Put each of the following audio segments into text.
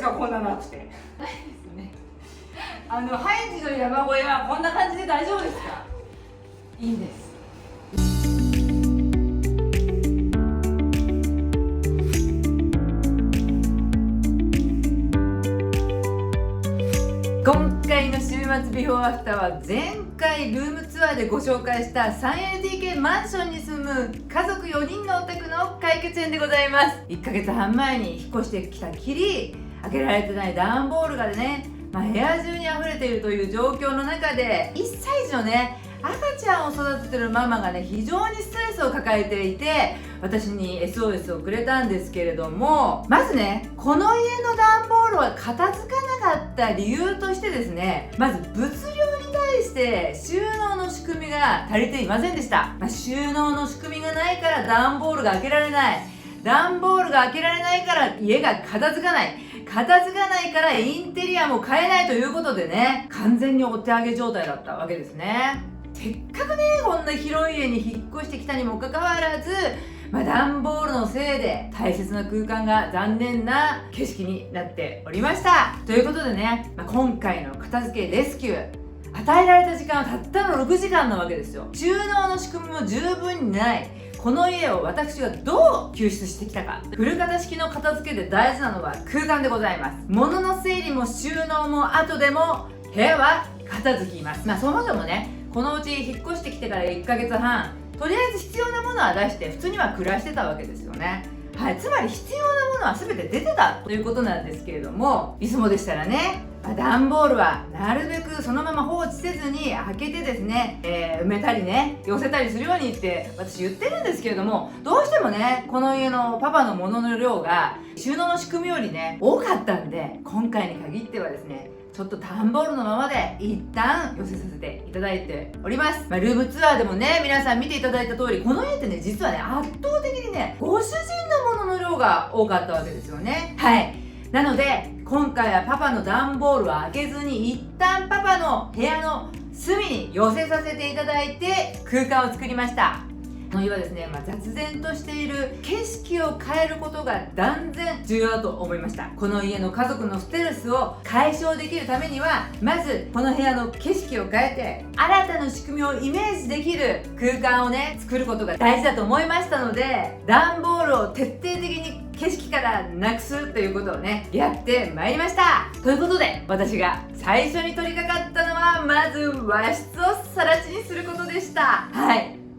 かこんなのなくて。ないですね。ハイジの山小屋はこんな感じで大丈夫ですか？いいんです。今回の週末ビフォーアフターは前回ルームツアーでご紹介した 3LDK マンションに住む家族4人のお宅の解決編でございます。1ヶ月半前に引っ越してきたきり開けられてない段ボールがね、部屋中に溢れているという状況の中で1歳児のね赤ちゃんを育ててるママがね非常にストレスを抱えていて私に SOS をくれたんですけれども、まずねこの家の段ボールは片付かなかった理由としてですね、まず物量に対して収納の仕組みが足りていませんでした。収納の仕組みがないから段ボールが開けられない、段ボールが開けられないから家が片付かない、片付かないからインテリアも買えないということでね、完全にお手上げ状態だったわけですね。せっかくねこんな広い家に引っ越してきたにもかかわらず、段ボールのせいで大切な空間が残念な景色になっておりました。ということでね、今回の片付けレスキュー、与えられた時間はたったの6時間なわけですよ。収納の仕組みも十分にないこの家を私がどう救出してきたか。フル型式の片付けで大事なのは空間でございます。物の整理も収納も後でも部屋は片付きます。そもそもねこのうち引っ越してきてから1ヶ月半、とりあえず必要なものは出して普通には暮らしてたわけですよね。つまり必要なものは全て出てたということなんですけれども、いつもでしたらね、段ボールはなるべくそのまま放置せずに開けてですね、埋めたりね寄せたりするようにって私言ってるんですけれども、どうしてもねこの家のパパのものの量が収納の仕組みよりね多かったんで、今回に限ってはですねちょっと段ボールのままで一旦寄せさせていただいております。ルームツアーでもね皆さん見ていただいた通り、この家ってね実はね圧倒的にねご主人のものの量が多かったわけですよね。なので今回はパパの段ボールは開けずに一旦パパの部屋の隅に寄せさせていただいて空間を作りました。この家はですね、雑然としている景色を変えることが断然重要だと思いました。この家の家族のストレスを解消できるためには、まずこの部屋の景色を変えて新たな仕組みをイメージできる空間をね作ることが大事だと思いましたので、段ボールを徹底的に景色からなくすということをねやってまいりました。ということで私が最初に取り掛かったのはまず和室を更地にすることでした。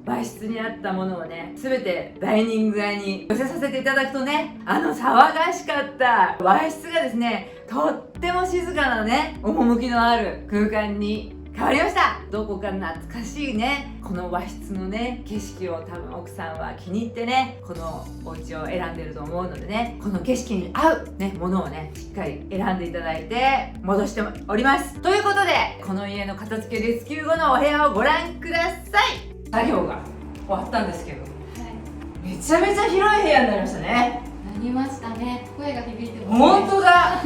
和室にあったものをね全てダイニング屋に寄せさせていただくとね、騒がしかった和室がですねとっても静かなね趣のある空間に変わりました。どこか懐かしいねこの和室のね景色を多分奥さんは気に入ってねこのお家を選んでると思うのでね、この景色に合うねものをねしっかり選んでいただいて戻しております。ということでこの家の片付けレスキュー後のお部屋をご覧ください。作業が終わったんですけど、めちゃめちゃ広い部屋になりましたね。なりましたね。声が響いてますね。本当だ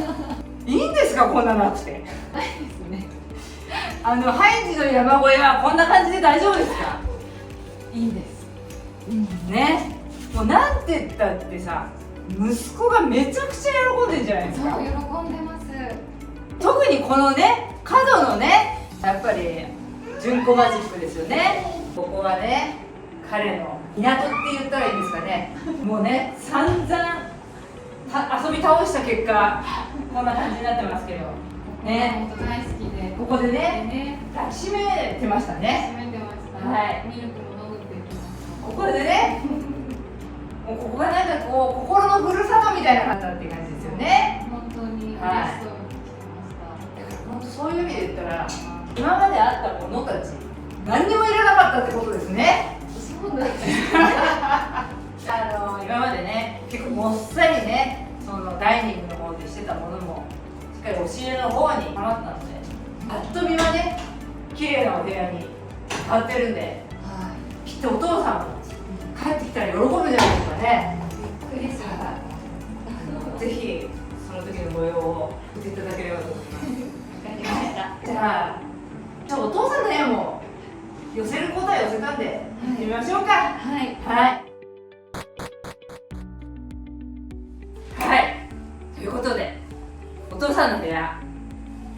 いいんですかこんなのあって。ないですね。ハイジの山小屋はこんな感じで大丈夫ですか？いいんです。ね、もうなんて言ったってさ、息子がめちゃくちゃ喜んでるじゃないですか。そう、喜んでます。特にこのね角のねやっぱり純子マジックですよね。ここはね彼の港って言ったらいいんですかね、もうね散々遊び倒した結果こんな感じになってますけどね。本当大好きで、ここでね抱きしめてましたね。締めてました。ミルクも飲むって言ってました。ここでねもうここがなんかこう心のふるさとみたいな感じだっていう感じですよね。本当に嬉しそうにしてました。だから本当そういう意味で言ったら今まであったものたち何にもいらなかったってことですね。そうなんです。今までね結構もっさりねそのダイニングの方でしてたものもしっかり押し入れの方に溜まったので、あっと見はね綺麗なお部屋に変わってるんで、きっとお父さんも帰ってきたら喜ぶんじゃないですかね。びっくりした。ぜひその時の模様を送っていただければと思います。わかりました。じゃあお父さんの部屋も寄せることは寄せたんで行ってみましょうか。はいということで父さんの部屋、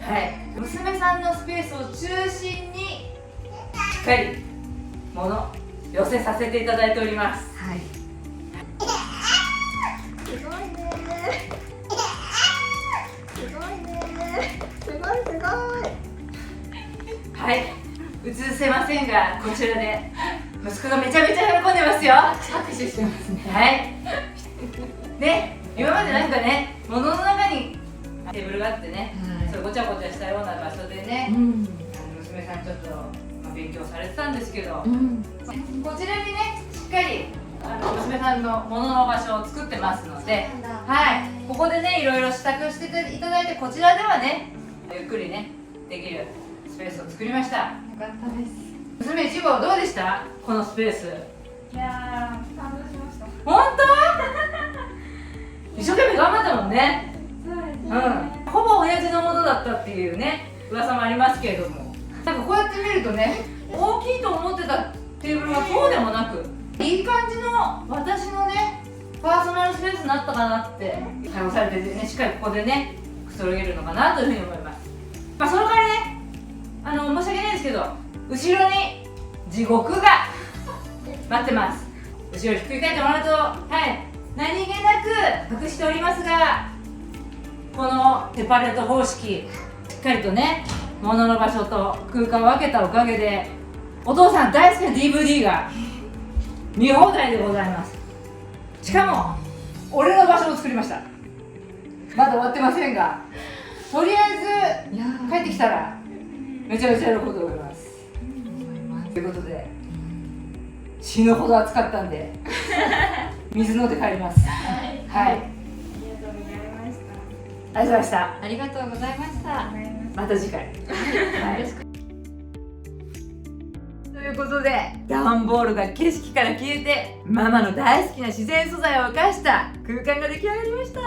はい、娘さんのスペースを中心にしっかり物寄せさせていただいております。はい。すごいね。すごいね。すごいすごい。はい、映せませんが、こちらで息子がめちゃめちゃ喜んでますよ。拍手してますね。はい。で、今までなんかね、物の中にテーブルがあってね、そうごちゃごちゃしたような場所でね、娘さんちょっと、勉強されてたんですけど、こちらにね、しっかり娘さんの物の場所を作ってますので、はい、ここでね、いろいろ支度していただいて、こちらではね、ゆっくりね、できるスペースを作りました。よかったです。娘1号どうでした？このスペース。いやー、感動しました。本当？一生懸命頑張ったもんね。そうですね。ほぼ親父のものだったっていうね、噂もありますけれども、なんかこうやって見るとね、大きいと思ってたテーブルがそうでもなく、いい感じの私のね、パーソナルスペースになったかなって対応されててね、しっかりここでね、くつろげるのかなというふうに思います。その代わりね、申し訳ないですけど、後ろに地獄が待ってます。後ろひっくり返ってもらうと、はい、何気なく隠しておりますが、このセパレート方式、しっかりとね、物の場所と空間を分けたおかげで、お父さん大好きな DVD が見放題でございます。しかも俺の場所を作りました。まだ終わってませんが、とりあえず帰ってきたらめちゃめちゃ喜ぶと思います。ということで、死ぬほど暑かったんで水飲んで帰ります。はい、ありがとうございました。ありがとうございました。また次回。ということで、段ボールが景色から消えて、ママの大好きな自然素材を生かした空間が出来上がりました。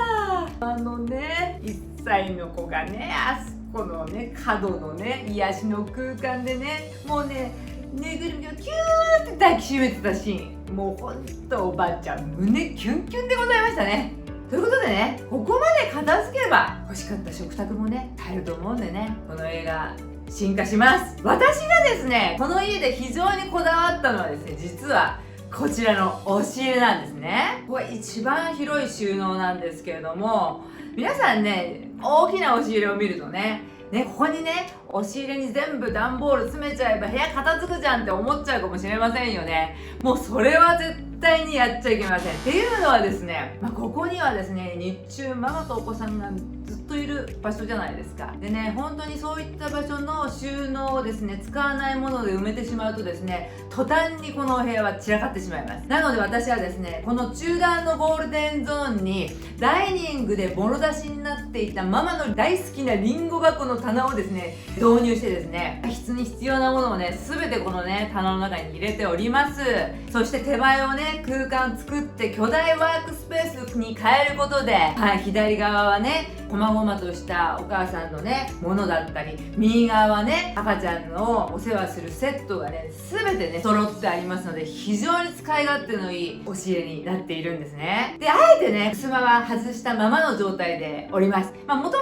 1歳の子がね、あそこのね、角のね、癒しの空間でね、もうね、ぬいぐるみをキューって抱きしめてたシーン、もうほんとおばあちゃん胸キュンキュンでございましたね。ということでね、ここまで片付ければ欲しかった食卓もね、買えると思うんでね、この映画進化します。私がですね、この家で非常にこだわったのはですね、実はこちらの押し入れなんですね。これ一番広い収納なんですけれども、皆さんね、大きな押し入れを見るとね、ここにね、押し入れに全部段ボール詰めちゃえば部屋片付くじゃんって思っちゃうかもしれませんよね。もうそれは絶対にやっちゃいけません。っていうのはですね、ここにはですね、日中ママとお子さんがずっといる場所じゃないですか。でね、本当にそういった場所の収納をですね、使わないもので埋めてしまうとですね、途端にこのお部屋は散らかってしまいます。なので私はですね、この中段のゴールデンゾーンにダイニングで物出しになっていたママの大好きなリンゴ箱の棚をですね、導入してですね、室に必要なものをね、全てこのね、棚の中に入れております。そして手前をね、空間作って巨大ワークスペースに変えることで、はい、左側はね、細々としたお母さんのね、ものだったり、右側はね、赤ちゃんのお世話するセットがね、全てね、揃ってありますので、非常に使い勝手のいい押し入れになっているんですね。で、あえてね、襖は外したままの状態でおります。もともとね、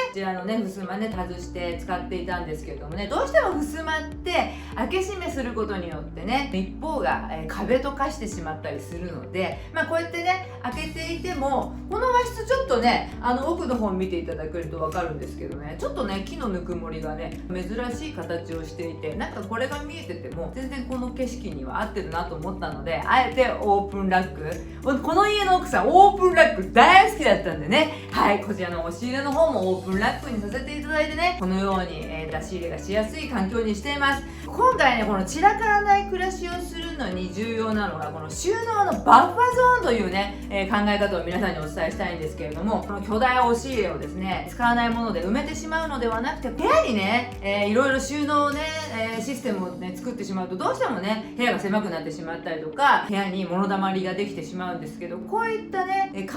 こちらのね、襖ね、外して使っていたんですけれどもね、どうしても襖って開け閉めすることによってね、一方が、壁と化してしまったりするので、こうやってね、開けていても、この和室ちょっとね、奥の方見ていただけると分かるんですけどね、ちょっとね、木のぬくもりがね、珍しい形をしていて、なんかこれが見えてても全然この景色には合ってるなと思ったので、あえてオープンラック、この家の奥さんオープンラック大好きだったんでね、はい、こちらの押し入れの方もオープンラックにさせていただいてね、このように、出し入れがしやすい環境にしています。今回ね、この散らからない暮らしをするのに重要なのが、この収納のバッファゾーンというね、考え方を皆さんにお伝えしたいんですけれども、この巨大押し入れをですね、使わないもので埋めてしまうのではなくて、部屋にね、いろいろ収納ね、システムをね、作ってしまうと、どうしてもね、部屋が狭くなってしまったりとか、部屋に物だまりができてしまうんですけど、こういったね、緩衝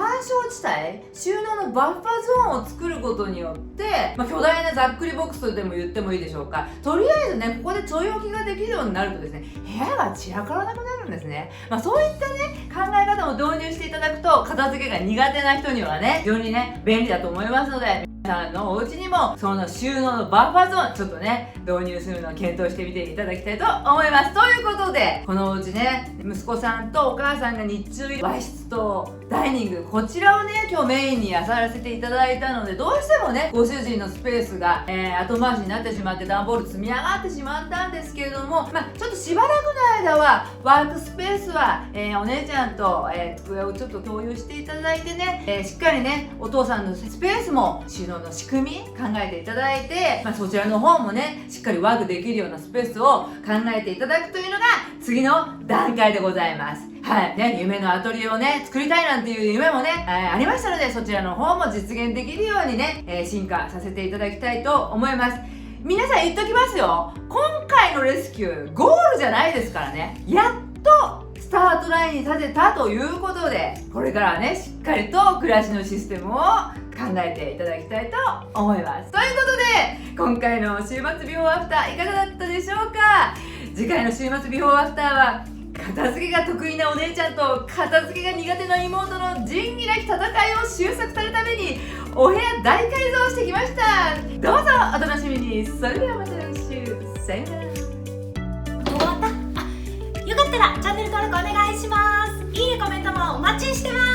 地帯、収納のバッファゾーンを作ることによって、巨大なざっくりボックスとでも言ってもいいでしょうか。とりあえずね、ここでちょい置きができるようになるとですね、部屋が散らからなくなるんですね。そういったね、考え方を導入していただくと、片付けが苦手な人にはね、非常にね、便利だと思いますので、さんのお家にもその収納のバッファーゾーンちょっとね導入するのを検討してみていただきたいと思います。ということでこのお家ね、息子さんとお母さんが日中いる和室とダイニング、こちらをね今日メインにやらせていただいたので、どうしてもねご主人のスペースが、後回しになってしまって段ボール積み上がってしまったんですけれども、ちょっとしばらくの間はワークスペースは、お姉ちゃんと、机をちょっと共有していただいてね、しっかりねお父さんのスペースも収納の仕組み考えていただいて、そちらの方もねしっかりワークできるようなスペースを考えていただくというのが次の段階でございます。はいね、夢のアトリエをね作りたいなんていう夢もね、ありましたので、そちらの方も実現できるようにね、進化させていただきたいと思います。皆さん言っときますよ、今回のレスキューゴールじゃないですからね。やっとスタートラインに立てたということで、これからはねしっかりと暮らしのシステムを考えていただきたいと思います。ということで今回の週末ビフォーアフターいかがだったでしょうか。次回の週末ビフォーアフターは片付けが得意なお姉ちゃんと片付けが苦手な妹の仁義なき戦いを収束するためにお部屋大改造してきました。どうぞお楽しみに。それではまた来週、さよなら。終わった？よかったらチャンネル登録お願いします。いいねコメントもお待ちしてます。